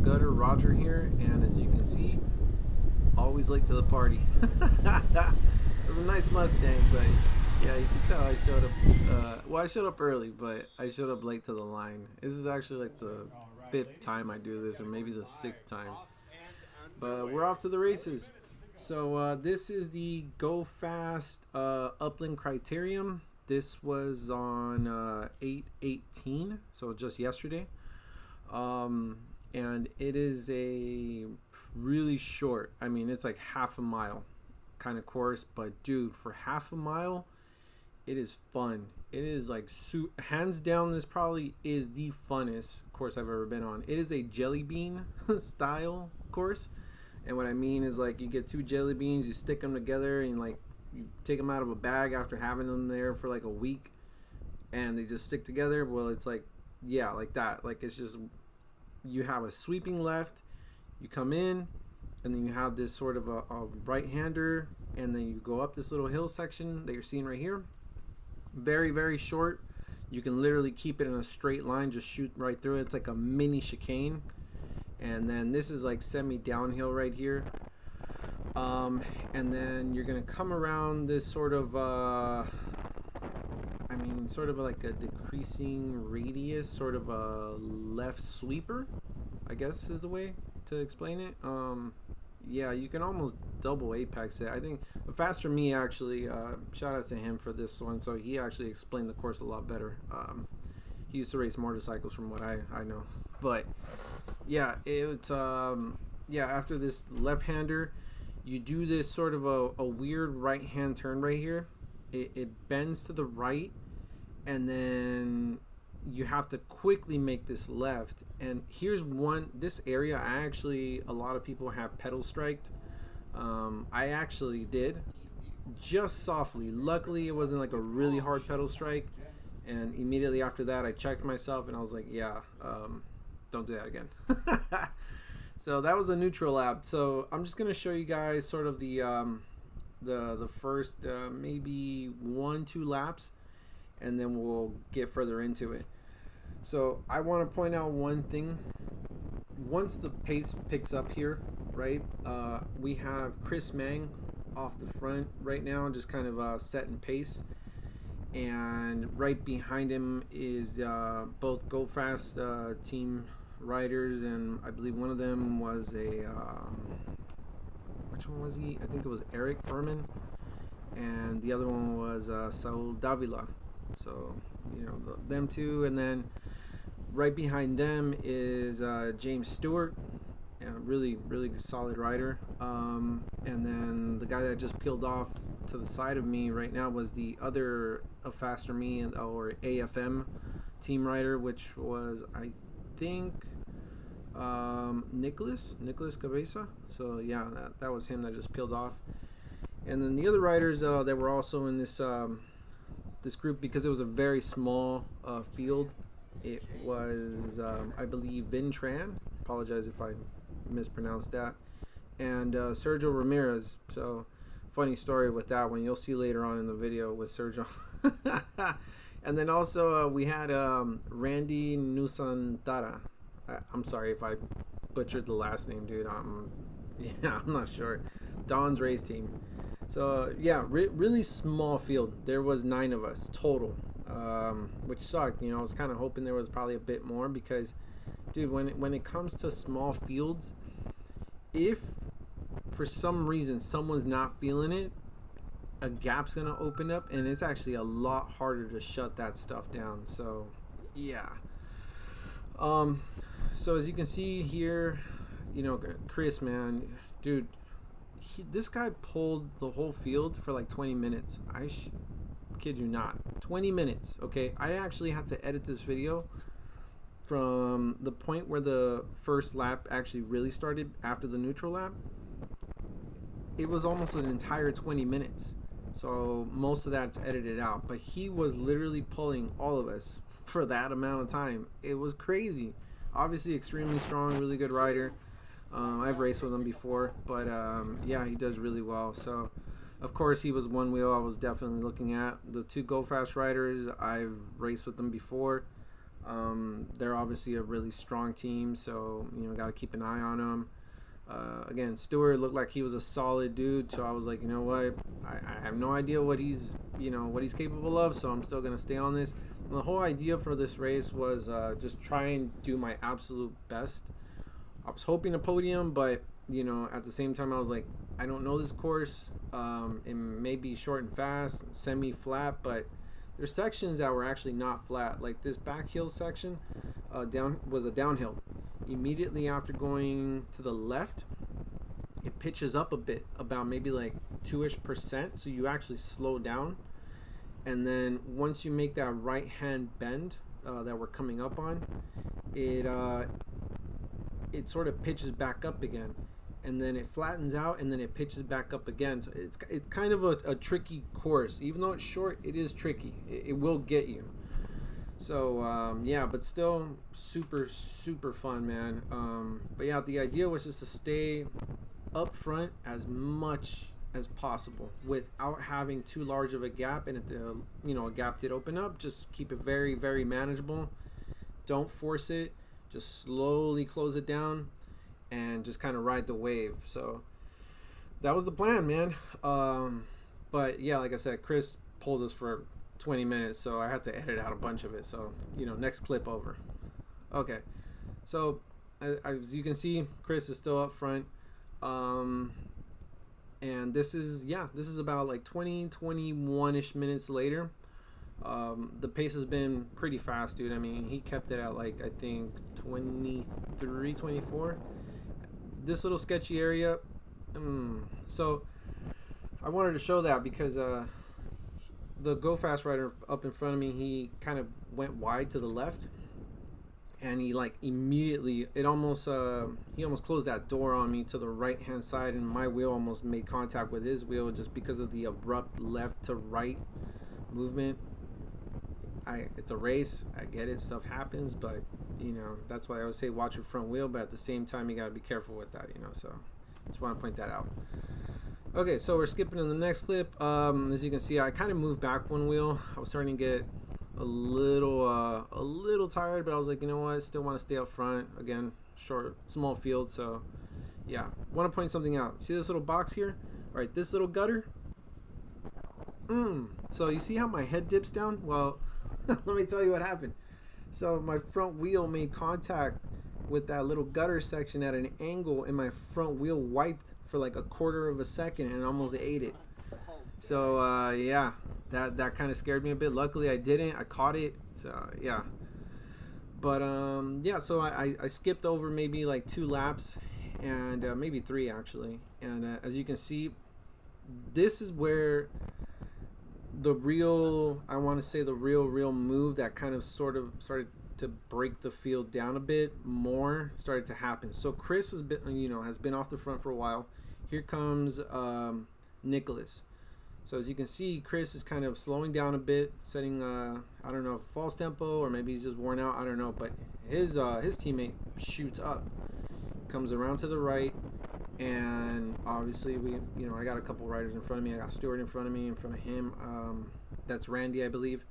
gutter, Roger here, and as you can see, always late to the party. It was a nice Mustang, but yeah, you can tell I showed up. Well, I showed up early, but I showed up late to the line. This is actually like the 5th time I do this, or maybe the 6th time. But we're off to the races. So this is the Go Fast Upland Criterium. This was on 8/18, so just yesterday. And it is a really short, I mean, it's like half a mile kind of course, but dude, for half a mile, it is fun. It is like hands down, this probably is the funnest course I've ever been on. It is a jelly bean style course, and what I mean is, like, you get 2 jelly beans, you stick them together, and like you take them out of a bag after having them there for like a week, and they just stick together. Well, it's like, yeah, like that. Like, it's just, you have a sweeping left, you come in, and then you have this sort of a right-hander, and then you go up this little hill section that you're seeing right here. Very, very short. You can literally keep it in a straight line, just shoot right through it. It's like a mini chicane. And then this is like semi-downhill right here. And then you're gonna come around this sort of sort of like a decreasing radius, sort of a left sweeper, I guess is the way to explain it. Yeah, you can almost double apex it. I think Faster Me actually, shout out to him for this one. So he actually explained the course a lot better. He used to race motorcycles from what I know. But yeah, it's yeah, after this left-hander, you do this sort of a weird right-hand turn right here. It bends to the right, and then you have to quickly make this left. And here's this area, a lot of people have pedal striked. I actually did, just softly. Luckily it wasn't like a really hard pedal strike, and immediately after that I checked myself and I was like, yeah, don't do that again. So that was a neutral lap. So I'm just gonna show you guys sort of the first maybe 1-2 laps, and then we'll get further into it. So I want to point out one thing. Once the pace picks up here, right, we have Chris Mang off the front right now, just kind of setting pace, and right behind him is both Go Fast team riders, and I believe one of them was which one was he? I think it was Eric Furman, and the other one was Saul Davila. So, you know, them two, and then right behind them is James Stewart, really solid rider. And then the guy that just peeled off to the side of me right now was the other Faster Me or AFM team rider, which was, I think, Nicholas Cabeza. So yeah, that was him that just peeled off. And then the other riders that were also in this this group, because it was a very small field, it was I believe Vin Tran, apologize if I mispronounced that, and Sergio Ramirez. So funny story with that one, you'll see later on in the video with Sergio. And then also we had Randy Nusantara. I'm sorry if I butchered the last name, dude. Yeah, I'm not sure. Don's race team. So yeah, really small field. There was 9 of us total, which sucked. You know, I was kind of hoping there was probably a bit more, because, dude, when it comes to small fields, if for some reason someone's not feeling it, a gap's gonna open up, and it's actually a lot harder to shut that stuff down. So yeah. So as you can see here, you know, Chris, man, dude, this guy pulled the whole field for like 20 minutes. I kid you not, 20 minutes. Okay, I actually had to edit this video from the point where the first lap actually really started after the neutral lap. It was almost an entire 20 minutes. So most of that's edited out, but he was literally pulling all of us for that amount of time. It was crazy. Obviously extremely strong, really good rider. I've raced with him before, but yeah, he does really well. So of course he was one wheel I was definitely looking at. The 2 Go Fast riders, I've raced with them before. They're obviously a really strong team, so got to keep an eye on them. Again, Stewart looked like he was a solid dude, so I was like, you know what, I have no idea what he's capable of, so I'm still gonna stay on this. And the whole idea for this race was just try and do my absolute best. I was hoping a podium, but at the same time I was like, I don't know this course. It may be short and fast, semi-flat, but there's sections that were actually not flat. Like this back hill section was a downhill. Immediately after going to the left, it pitches up a bit, about maybe like 2-ish%, so you actually slow down. And then once you make that right hand bend that we're coming up on, it sort of pitches back up again, and then it flattens out, and then it pitches back up again. So it's kind of a tricky course. Even though it's short, it is tricky. It will get you. So yeah, but still super fun, man. But yeah, the idea was just to stay up front as much as possible without having too large of a gap. And if a gap did open up, just keep it very, very manageable. Don't force it. Just slowly close it down and just kind of ride the wave. So that was the plan, man. But yeah, like I said, Chris pulled us for 20 minutes, so I had to edit out a bunch of it. So next clip over. Okay, so as you can see, Chris is still up front. And this is about like 21-ish minutes later. The pace has been pretty fast, dude. I mean, he kept it at like, I think 23, 24. This little sketchy area. So I wanted to show that because the Go Fast rider up in front of me, he kind of went wide to the left, and he like immediately, he almost closed that door on me to the right hand side, and my wheel almost made contact with his wheel just because of the abrupt left to right movement. It's a race, I get it, stuff happens, but that's why I always say watch your front wheel, but at the same time you gotta be careful with that, so just want to point that out. Okay, so we're skipping to the next clip. As you can see, I kind of moved back one wheel. I was starting to get a little tired, but I was like, you know what, I still want to stay up front. Again, small field, so yeah. Want to point something out. See this little box here? All right, this little gutter. So you see how my head dips down? Well, let me tell you what happened. So my front wheel made contact with that little gutter section at an angle, and my front wheel wiped for like 1/4 of a second and almost ate it. So yeah, that kind of scared me a bit. Luckily I didn't. I caught it. So yeah. But yeah, so I skipped over maybe like 2 laps, and maybe 3 actually. And as you can see, this is where the real, I want to say the real move that kind of sort of started to break the field down a bit more started to happen. So Chris has been off the front for a while. Here comes Nicholas. So as you can see, Chris is kind of slowing down a bit, setting I don't know, false tempo, or maybe he's just worn out, I don't know, but his teammate shoots up, comes around to the right, and obviously I got a couple riders in front of me. I got Stewart in front of me, in front of him, that's Randy, I believe.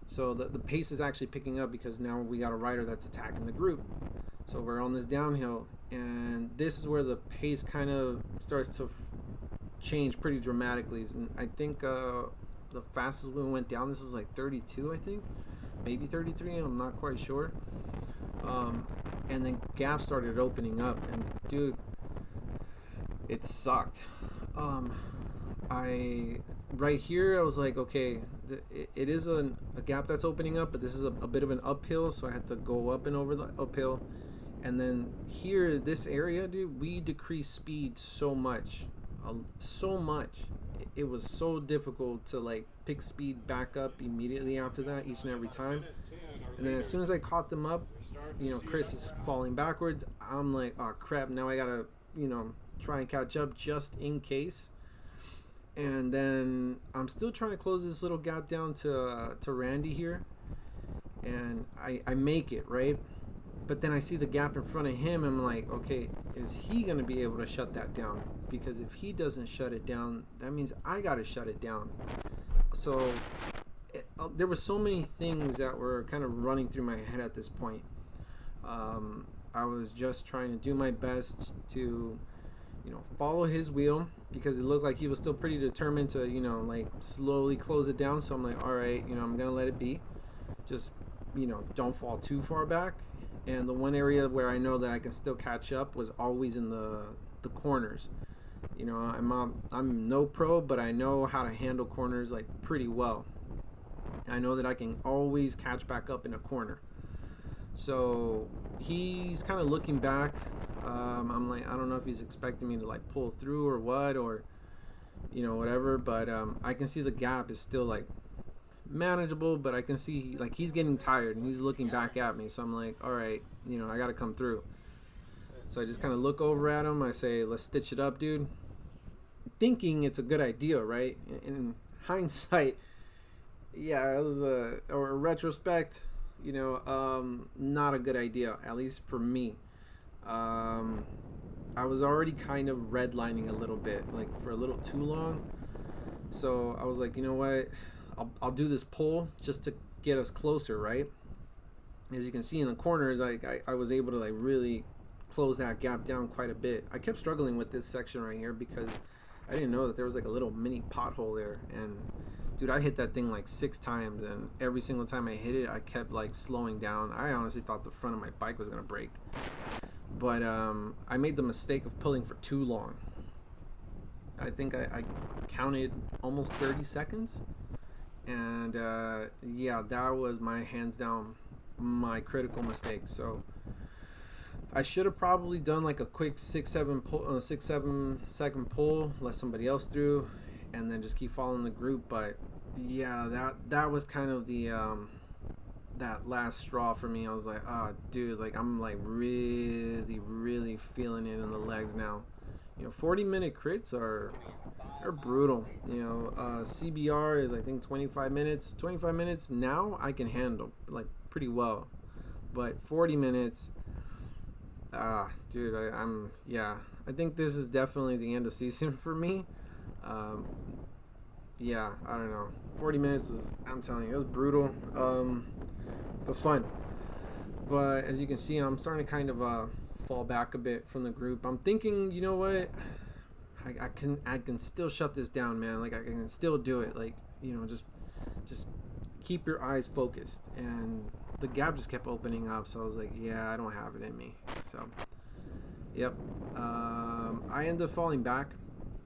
So the pace is actually picking up because now we got a rider that's attacking the group. So we're on this downhill, and this is where the pace kind of starts to change pretty dramatically. And I think the fastest we went down, this was like 32, I think, maybe 33, I'm not quite sure. And then gaps started opening up, and dude, it sucked. Right here I was like, okay, it is a gap that's opening up, but this is a bit of an uphill, so I had to go up and over the uphill. And then here, this area, dude, we decreased speed so much. It was so difficult to like pick speed back up immediately after that, each and every time. And then as soon as I caught them up, Chris is falling backwards. I'm like, oh crap, now I gotta try and catch up just in case. And then I'm still trying to close this little gap down to Randy here, and I make it, right? But then I see the gap in front of him, and I'm like, okay, is he gonna be able to shut that down? Because if he doesn't shut it down, that means I gotta shut it down. So there were so many things that were kind of running through my head at this point. I was just trying to do my best to, follow his wheel, because it looked like he was still pretty determined to, like slowly close it down. So I'm like, all right, I'm gonna let it be. Just, don't fall too far back. And the one area where I know that I can still catch up was always in the corners. I'm no pro, but I know how to handle corners like pretty well. I know that I can always catch back up in a corner. So he's kind of looking back. I'm like, I don't know if he's expecting me to like pull through or what, or whatever. But I can see the gap is still like manageable, but I can see like he's getting tired and he's looking back at me. So I'm like, all right, I gotta come through. So I just kind of look over at him. I say, let's stitch it up, dude. Thinking it's a good idea, right? In hindsight, yeah, it was or retrospect, not a good idea, at least for me. I was already kind of redlining a little bit, like for a little too long. So I was like, you know what? I'll do this pull just to get us closer, right? As you can see in the corners, I was able to like really close that gap down quite a bit. I kept struggling with this section right here because I didn't know that there was like a little mini pothole there. And dude, I hit that thing like 6 times, and every single time I hit it, I kept like slowing down. I honestly thought the front of my bike was gonna break. But I made the mistake of pulling for too long. I think I counted almost 30 seconds. And yeah, that was my hands down my critical mistake. So I should have probably done like a quick 6-7 second pull, let somebody else through, and then just keep following the group. But yeah, that was kind of the that last straw for me. I was like, dude, like I'm like really feeling it in the legs now. 40-minute crits are brutal. CBR is I think 25 minutes. 25 minutes now I can handle like pretty well, but 40 minutes, dude, I think this is definitely the end of season for me. Yeah, I don't know. 40 minutes is, I'm telling you, it was brutal, but fun. But as you can see, I'm starting to kind of fall back a bit from the group. I'm thinking, you know what? I can still shut this down, man. Like I can still do it. Like, just keep your eyes focused. And the gap just kept opening up. So I was like, yeah, I don't have it in me. So, yep. I end up falling back,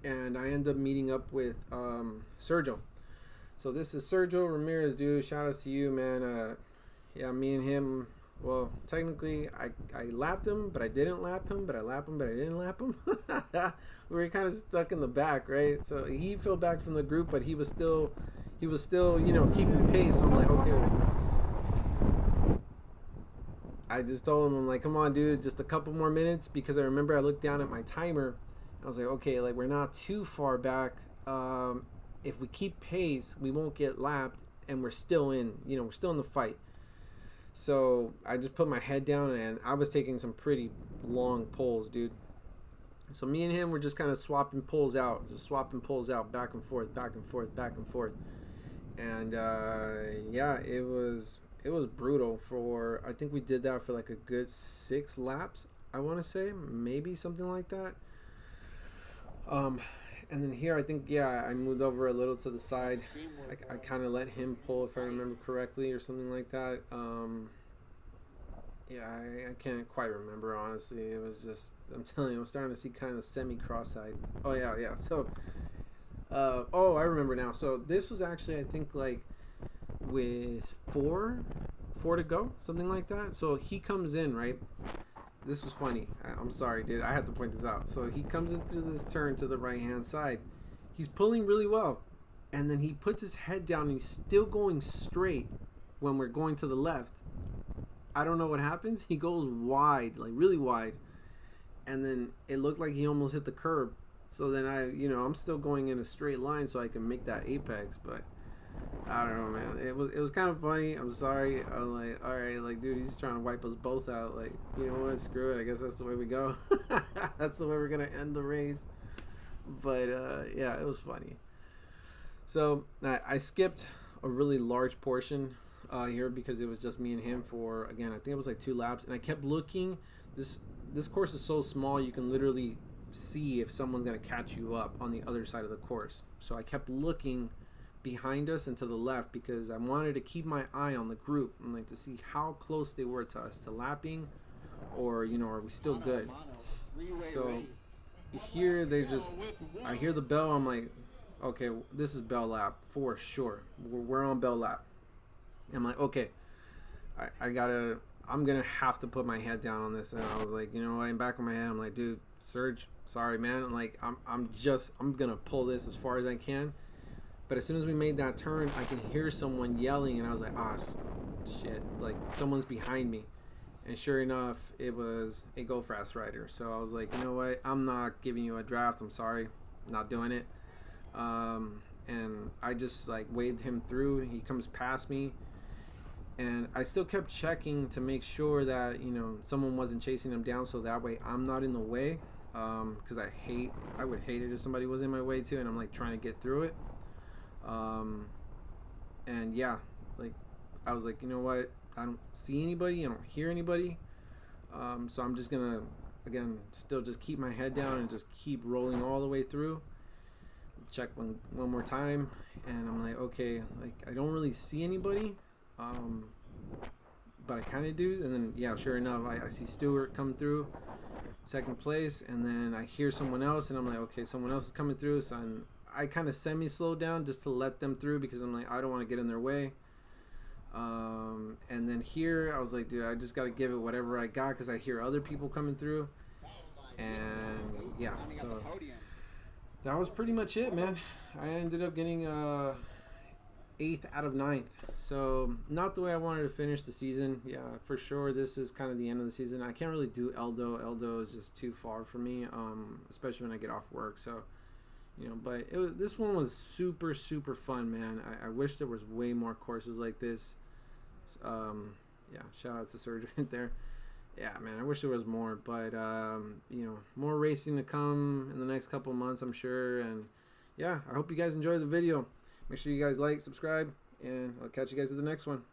and I end up meeting up with Sergio. So this is Sergio Ramirez, dude. Shout outs to you, man. Yeah, me and him. Well, technically, I lapped him, but I didn't lap him. But I lapped him, but I didn't lap him. We were kind of stuck in the back, right? So he fell back from the group, but he was still, keeping pace. So I'm like, okay. I just told him, I'm like, come on, dude, just a couple more minutes, because I remember I looked down at my timer. I was like, okay, like we're not too far back. If we keep pace, we won't get lapped, and we're still in the fight. So I just put my head down, and I was taking some pretty long pulls, dude. So me and him were just kind of swapping pulls out, back and forth. And yeah, it was brutal. I think we did that for like a good 6 laps, I want to say, maybe something like that. And then here, I think, yeah, I moved over a little to the side. I kind of let him pull, if I remember correctly, or something like that. Yeah, I can't quite remember, honestly. It was just, I'm telling you, I'm starting to see kind of semi-cross-eyed. Oh, yeah. So, I remember now. So this was actually, I think, like, with four to go, something like that. So he comes in, right? This was funny. I'm sorry, dude. I had to point this out. So he comes in through this turn to the right-hand side. He's pulling really well. And then he puts his head down, and he's still going straight when we're going to the left. I don't know what happens. He goes wide, like really wide. And then it looked like he almost hit the curb. So then I'm still going in a straight line so I can make that apex. But I don't know, man. It was kind of funny. I'm sorry. I'm like, all right, like, dude, he's trying to wipe us both out. Like, you know what? Screw it. I guess that's the way we go. That's the way we're going to end the race. But, yeah, it was funny. So I skipped a really large portion here because it was just me and him for, again, I think it was like 2 laps, and I kept looking. This course is so small you can literally see if someone's gonna catch you up on the other side of the course. So I kept looking behind us and to the left because I wanted to keep my eye on the group and like to see how close they were to us, to lapping, or you know, are we still good? So here I hear the bell. I'm like, okay, this is bell lap for sure. We're on bell lap. I'm like, okay, I'm gonna have to put my head down on this. And I was like, you know what? In the back of my head, I'm like, dude, Serge, sorry, man. I'm gonna pull this as far as I can. But as soon as we made that turn, I can hear someone yelling, and I was like, ah, shit, like someone's behind me. And sure enough, it was a Go Fast rider. So I was like, you know what? I'm not giving you a draft. I'm sorry, not doing it. And I just like waved him through. He comes past me, and I still kept checking to make sure that, you know, someone wasn't chasing him down, so that way I'm not in the way. Because I would hate it if somebody was in my way too, and I'm like trying to get through it. And yeah, like I was like, you know what? I don't see anybody. I don't hear anybody. So I'm just gonna, again, still just keep my head down and just keep rolling all the way through. Check one more time, and I'm like, okay, like I don't really see anybody, but I kind of do. And then yeah, sure enough, I see Stewart come through, second place, and then I hear someone else, and I'm like, okay, someone else is coming through. So I kind of semi-slowed down just to let them through because I'm like, I don't want to get in their way. And then here I was like, dude, I just got to give it whatever I got because I hear other people coming through. And yeah, so that was pretty much it, man. I ended up getting 8th out of 9th. So not the way I wanted to finish the season. Yeah, for sure this is kind of the end of the season. I can't really do Eldo. Eldo is just too far for me, especially when I get off work. So, you know, but this one was super, super fun, man. I wish there was way more courses like this. Yeah, shout out to Serge right there. Yeah, man, I wish there was more, but you know, more racing to come in the next couple months, I'm sure. And yeah, I hope you guys enjoyed the video. Make sure you guys like, subscribe, and I'll catch you guys at the next one.